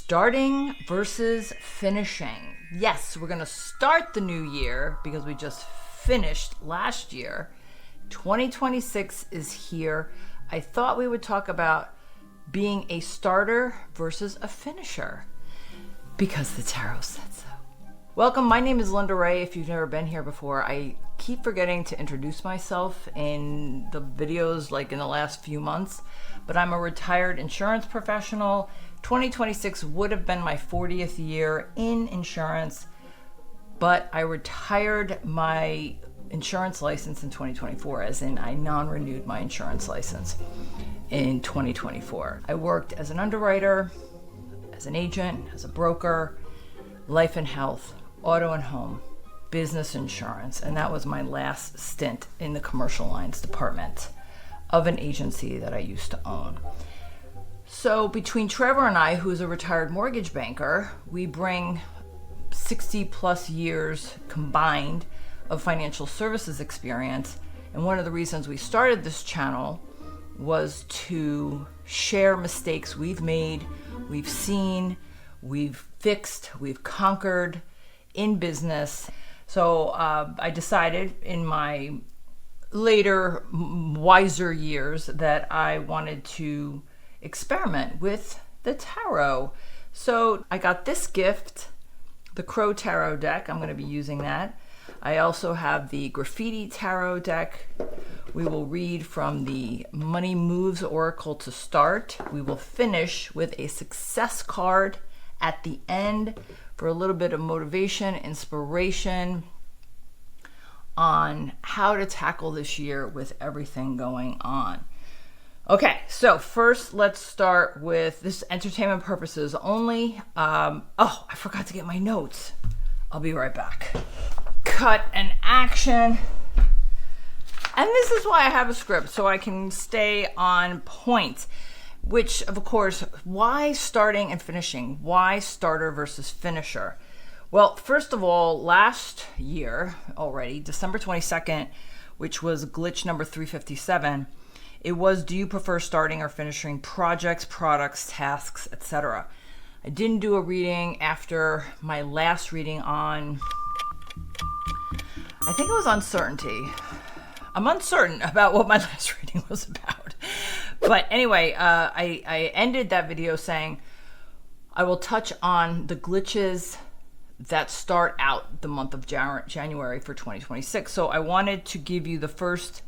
Starting versus finishing. Yes, we're going to start the new year because we just finished last year. 2026 is here. I thought we would talk about being a starter versus a finisher because the tarot said so. Welcome, my name is Linda Ray. If you've never been here before, I keep forgetting to introduce myself in the videos like in the last few months, but I'm a retired insurance professional. 2026 would have been my 40th year in insurance, but I retired my insurance license in 2024, as in I non-renewed my insurance license in 2024. I worked as an underwriter, as an agent, as a broker, life and health, auto and home, business insurance, and that was my last stint in the commercial lines department of an agency that I used to own. So between Trevor and I, who's a retired mortgage banker, we bring 60 plus years combined of financial services experience. And one of the reasons we started this channel was to share mistakes we've made, we've seen, we've fixed, we've conquered in business. So I decided in my later, wiser years that I wanted to experiment with the tarot. So I got this gift, the Crow Tarot deck. I'm going to be using that. I also have the Graffiti Tarot deck. We will read from the Money Moves Oracle to start. We will finish with a success card at the end for a little bit of motivation, inspiration on how to tackle this year with everything going on. Okay, so first let's start with this entertainment purposes only. I forgot to get my notes. I'll be right back. Cut and action. And this is why I have a script, so I can stay on point. Which, of course, why starting and finishing? Why starter versus finisher? Well, first of all, last year already, December 22nd, which was glitch number 357, it was, do you prefer starting or finishing projects, products, tasks, etc.? I didn't do a reading after my last reading on, I think it was uncertainty. I'm uncertain about what my last reading was about. But anyway, I ended that video saying I will touch on the glitches that start out the month of January for 2026. So I wanted to give you the first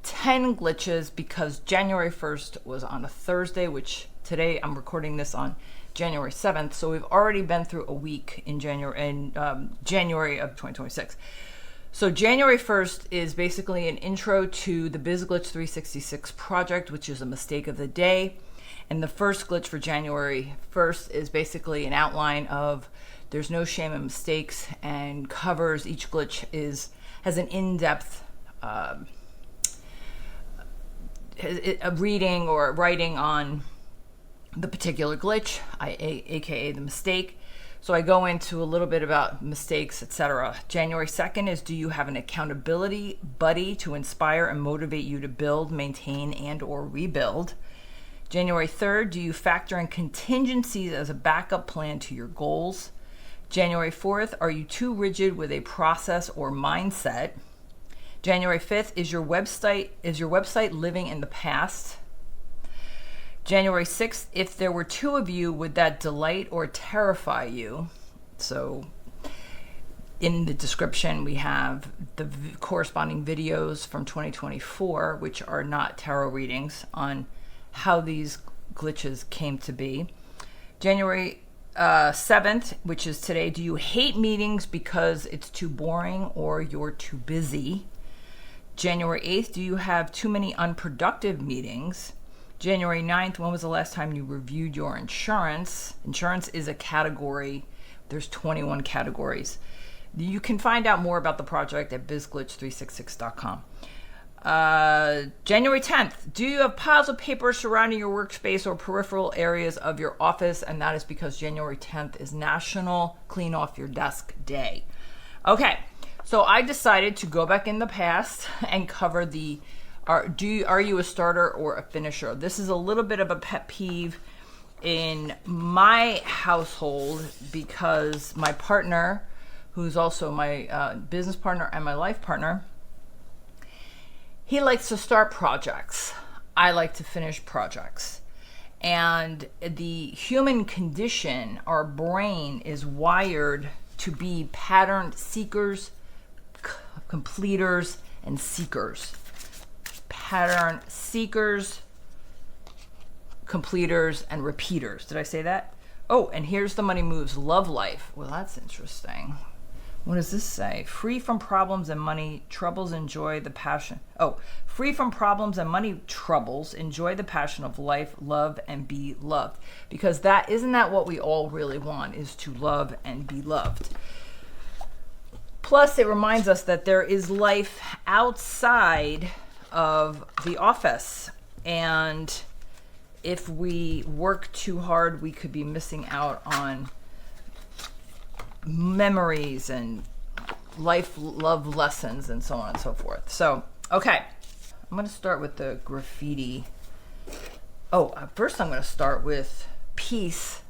10 glitches because January 1st was on a Thursday, which today I'm recording this on January 7th. So we've already been through a week in January of 2026. So January 1st is basically an intro to the Biz Glitch 366 project, which is a mistake of the day. And the first glitch for January 1st is basically an outline of there's no shame in mistakes and covers each glitch has an in-depth a reading or writing on the particular glitch, aka the mistake. So I go into a little bit about mistakes, etc. January 2nd is, do you have an accountability buddy to inspire and motivate you to build, maintain, and or rebuild? January 3rd, do you factor in contingencies as a backup plan to your goals? January 4th, are you too rigid with a process or mindset? January 5th, is your website living in the past? January 6th, if there were two of you, would that delight or terrify you? So in the description, we have the corresponding videos from 2024, which are not tarot readings, on how these glitches came to be. January 7th, which is today, do you hate meetings because it's too boring or you're too busy? January 8th, do you have too many unproductive meetings? January 9th, when was the last time you reviewed your insurance? Insurance is a category. There's 21 categories. You can find out more about the project at bizglitch366.com. January 10th, do you have piles of paper surrounding your workspace or peripheral areas of your office? And that is because January 10th is National Clean Off Your Desk Day. Okay, so I decided to go back in the past and cover the are you a starter or a finisher? This is a little bit of a pet peeve in my household, because my partner, who's also my business partner and my life partner, he likes to start projects. I like to finish projects. And the human condition, our brain is wired to be pattern seekers, completers, and seekers. Pattern seekers, completers, and repeaters. Did I say that? Oh, and here's the money moves love life. Well, that's interesting. What does this say? Free from problems and money troubles, enjoy the passion. Oh, free from problems and money troubles, enjoy the passion of life, love, and be loved. Because isn't that what we all really want, is to love and be loved. Plus, it reminds us that there is life outside of the office. And if we work too hard, we could be missing out on memories and life love lessons and so on and so forth. So, okay. I'm going to start with the graffiti. Oh, first I'm going to start with peace.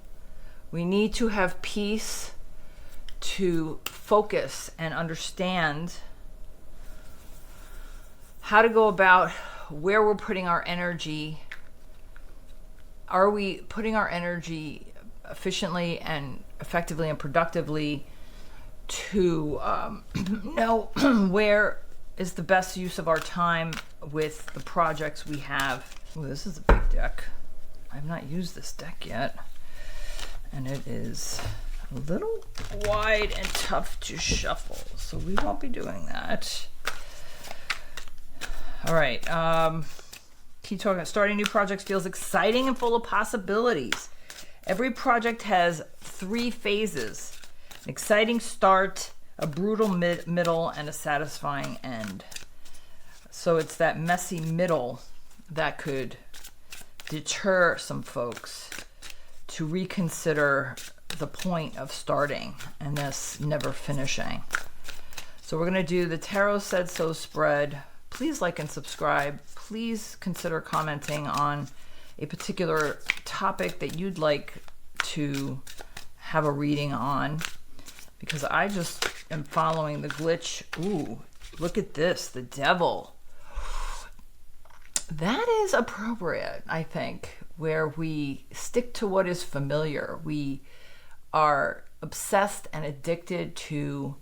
We need to have peace to focus and understand how to go about where we're putting our energy. Are we putting our energy efficiently and effectively and productively to know where is the best use of our time with the projects we have? Ooh, this is a big deck. I've not used this deck yet, and it is a little wide and tough to shuffle, so we won't be doing that. All right. Keep talking. Starting new projects feels exciting and full of possibilities. Every project has 3 phases: an exciting start, a brutal middle, and a satisfying end. So it's that messy middle that could deter some folks to reconsider the point of starting and this never finishing. So we're going to do the Tarot Said So spread. Please like and subscribe. Please consider commenting on a particular topic that you'd like to have a reading on, because I just am following the glitch. Ooh, look at this, the devil. That is appropriate, I think, where we stick to what is familiar. We are obsessed and addicted to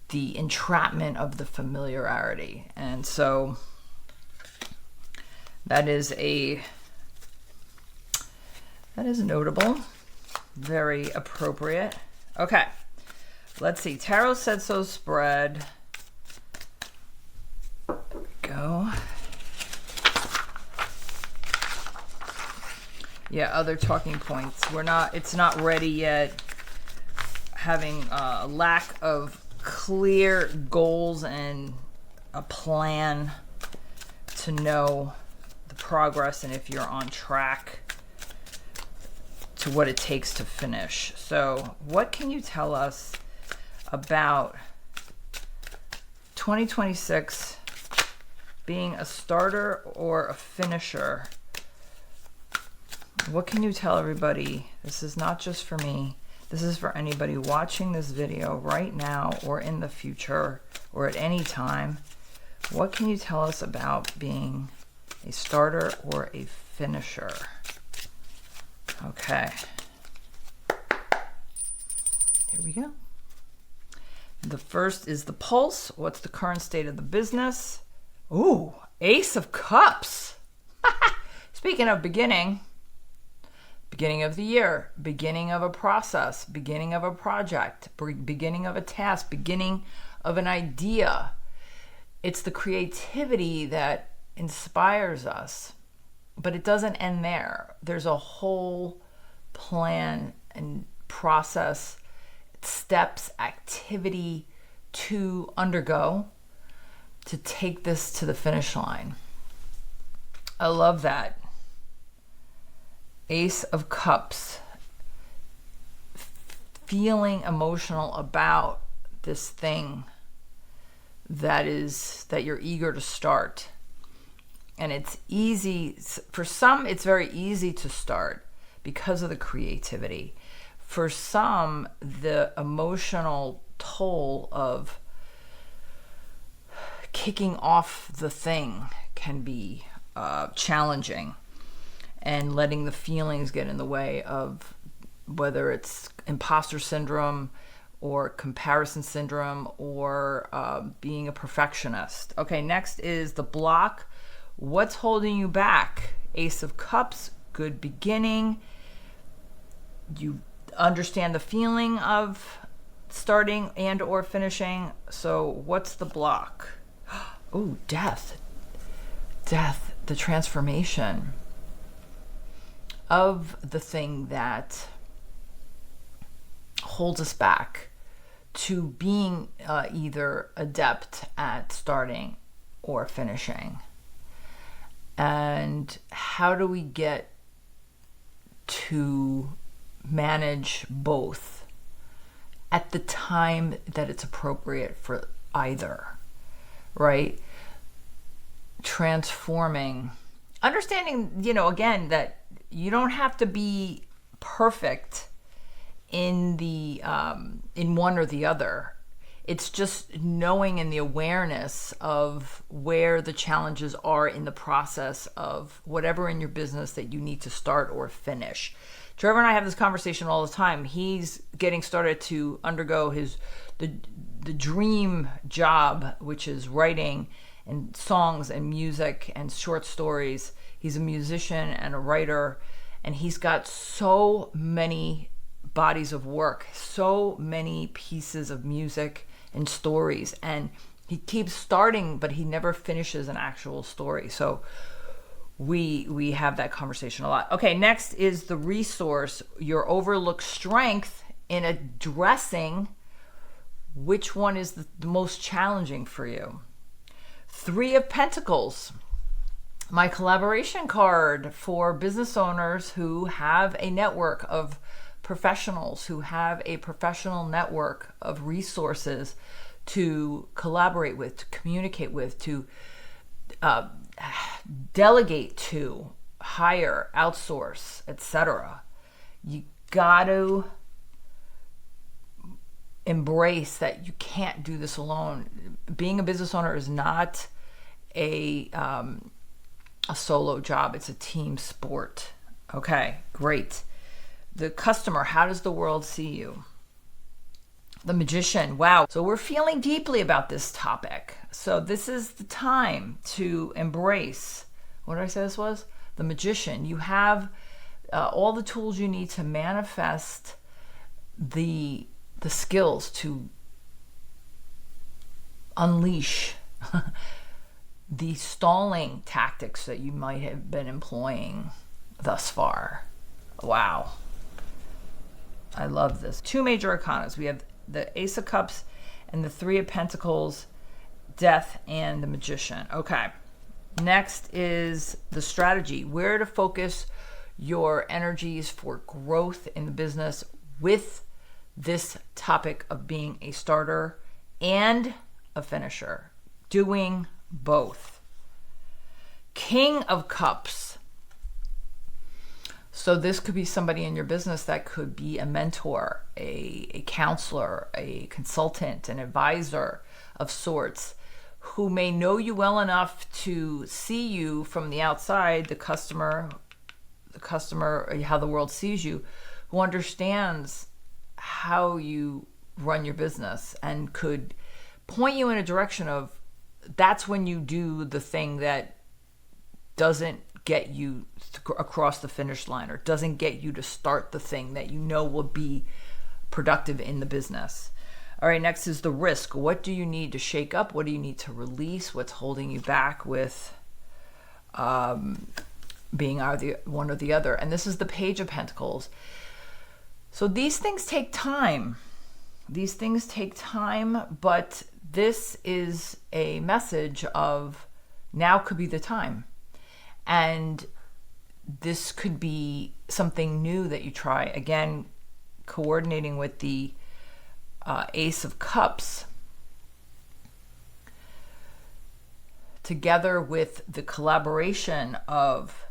the entrapment of the familiarity. And so that is notable, very appropriate. Okay, let's see. Tarot Said So spread. There we go. Yeah, other talking points. It's not ready yet. Having a lack of clear goals and a plan to know the progress and if you're on track to what it takes to finish. So what can you tell us about 2026 being a starter or a finisher? What can you tell everybody? This is not just for me. This is for anybody watching this video right now or in the future or at any time. What can you tell us about being a starter or a finisher? Okay. Here we go. The first is the pulse. What's the current state of the business? Ooh, Ace of Cups. Speaking of beginning of the year, beginning of a process, beginning of a project, beginning of a task, beginning of an idea. It's the creativity that inspires us, but it doesn't end there. There's a whole plan and process, steps, activity to undergo to take this to the finish line. I love that. Ace of Cups, feeling emotional about this thing that you're eager to start. And it's easy, for some it's very easy to start because of the creativity. For some, the emotional toll of kicking off the thing can be challenging, and letting the feelings get in the way of whether it's imposter syndrome or comparison syndrome or being a perfectionist. Okay, next is the block. What's holding you back? Ace of Cups, good beginning. You understand the feeling of starting and or finishing. So what's the block? Oh, death. Death, the transformation of the thing that holds us back to being either adept at starting or finishing. And how do we get to manage both at the time that it's appropriate for either, right? Transforming, understanding, again, that you don't have to be perfect in the in one or the other. It's just knowing and the awareness of where the challenges are in the process of whatever in your business that you need to start or finish. Trevor and I have this conversation all the time. He's getting started to undergo the dream job, which is writing and songs and music and short stories. He's a musician and a writer, and he's got so many bodies of work, so many pieces of music and stories, and he keeps starting, but he never finishes an actual story. So we have that conversation a lot. Okay, next is the resource, your overlooked strength in addressing which one is the most challenging for you. 3 of Pentacles, my collaboration card for business owners who have a network of professionals, who have a professional network of resources to collaborate with, to communicate with, to delegate to, hire, outsource, etc. You got to embrace that you can't do this alone. Being a business owner is not a solo job. It's a team sport. Okay, great. The customer, how does the world see you? The Magician, wow. So we're feeling deeply about this topic. So this is the time to embrace, what did I say this was? The Magician. You have all the tools you need to manifest the skills to unleash the stalling tactics that you might have been employing thus far. Wow. I love this. 2 major arcanas. We have the Ace of Cups and the 3 of Pentacles, Death, and the Magician. Okay. Next is the strategy. Where to focus your energies for growth in the business with this topic of being a starter and a finisher. Doing both. King of Cups. So this could be somebody in your business that could be a mentor, a counselor, a consultant, an advisor of sorts, who may know you well enough to see you from the outside, the customer, how the world sees you, who understands how you run your business and could point you in a direction of, that's when you do the thing that doesn't get you across the finish line, or doesn't get you to start the thing that you know will be productive in the business. All right, next is the risk. What do you need to shake up? What do you need to release? What's holding you back with being either one or the other? And this is the Page of Pentacles. So these things take time. These things take time, but this is a message of now could be the time. And this could be something new that you try. Again, coordinating with the Ace of Cups, together with the collaboration of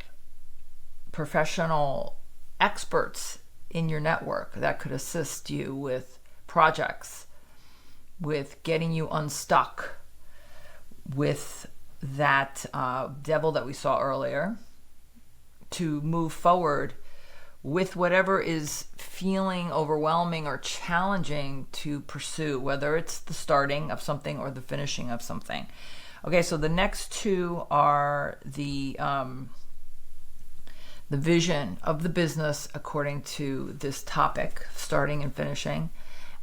professional experts in your network that could assist you with projects, with getting you unstuck, with that devil that we saw earlier, to move forward with whatever is feeling overwhelming or challenging to pursue, whether it's the starting of something or the finishing of something. Okay, so the next two are the vision of the business according to this topic, starting and finishing.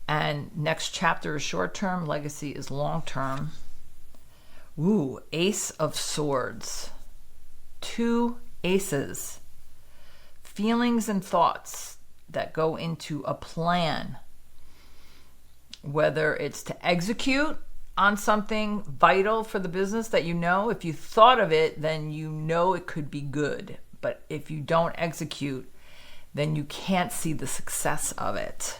And next chapter is short-term, legacy is long-term. Ooh, Ace of Swords. 2 aces. Feelings and thoughts that go into a plan, whether it's to execute on something vital for the business that you know, if you thought of it, then you know it could be good. But if you don't execute, then you can't see the success of it.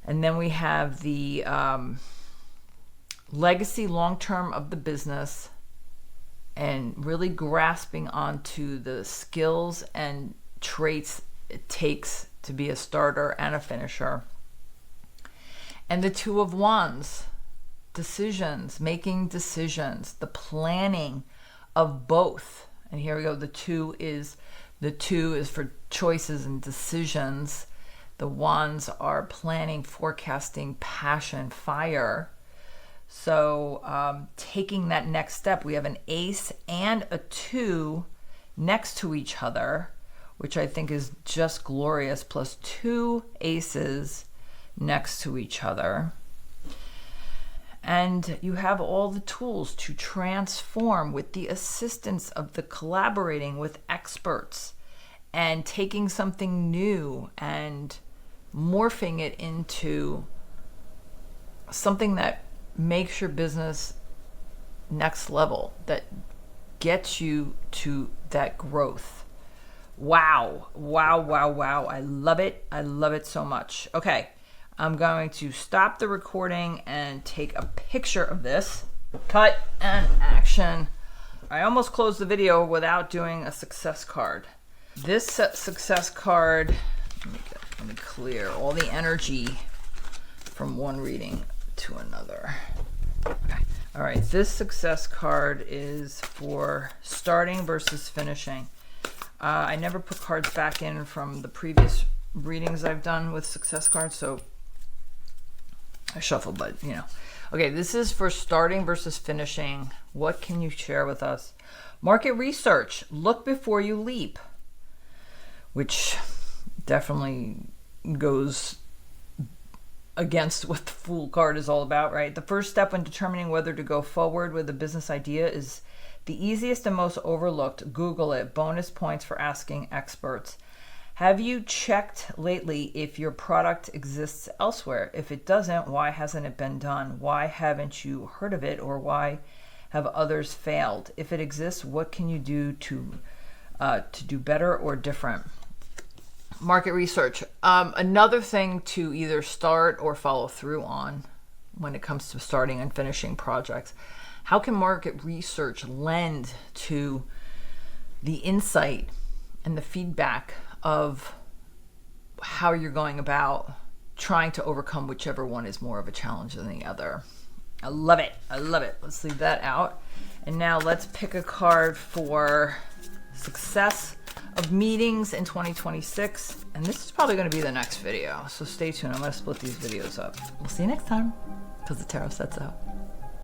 And then we have the legacy long-term of the business, and really grasping onto the skills and traits it takes to be a starter and a finisher. And the 2 of Wands, decisions, making decisions, the planning of both. And here we go. The two is for choices and decisions. The Wands are planning, forecasting, passion, fire. So taking that next step, we have an ace and a 2 next to each other, which I think is just glorious, plus 2 aces next to each other. And you have all the tools to transform with the assistance of the collaborating with experts and taking something new and morphing it into something that makes your business next level, that gets you to that growth. Wow. I love it. I love it so much. Okay, I'm going to stop the recording and take a picture of this. Cut and action. I almost closed the video without doing a success card. This success card, let me clear all the energy from one reading to another. Okay. All right, this success card is for starting versus finishing. I never put cards back in from the previous readings I've done with success cards, so I shuffled, but you know. Okay, this is for starting versus finishing. What can you share with us? Market research. Look before you leap, which definitely goes against what the Fool card is all about, right? The first step when determining whether to go forward with a business idea is the easiest and most overlooked. Google it. Bonus points for asking experts. Have you checked lately if your product exists elsewhere? If it doesn't, why hasn't it been done? Why haven't you heard of it, or why have others failed? If it exists, what can you do to do better or different? Market research. Another thing to either start or follow through on when it comes to starting and finishing projects. How can market research lend to the insight and the feedback of how you're going about trying to overcome whichever one is more of a challenge than the other? I love it. I love it. Let's leave that out. And now let's pick a card for success of meetings in 2026. And this is probably going to be the next video, so stay tuned. I'm going to split these videos up. We'll see you next time, because the tarot said so.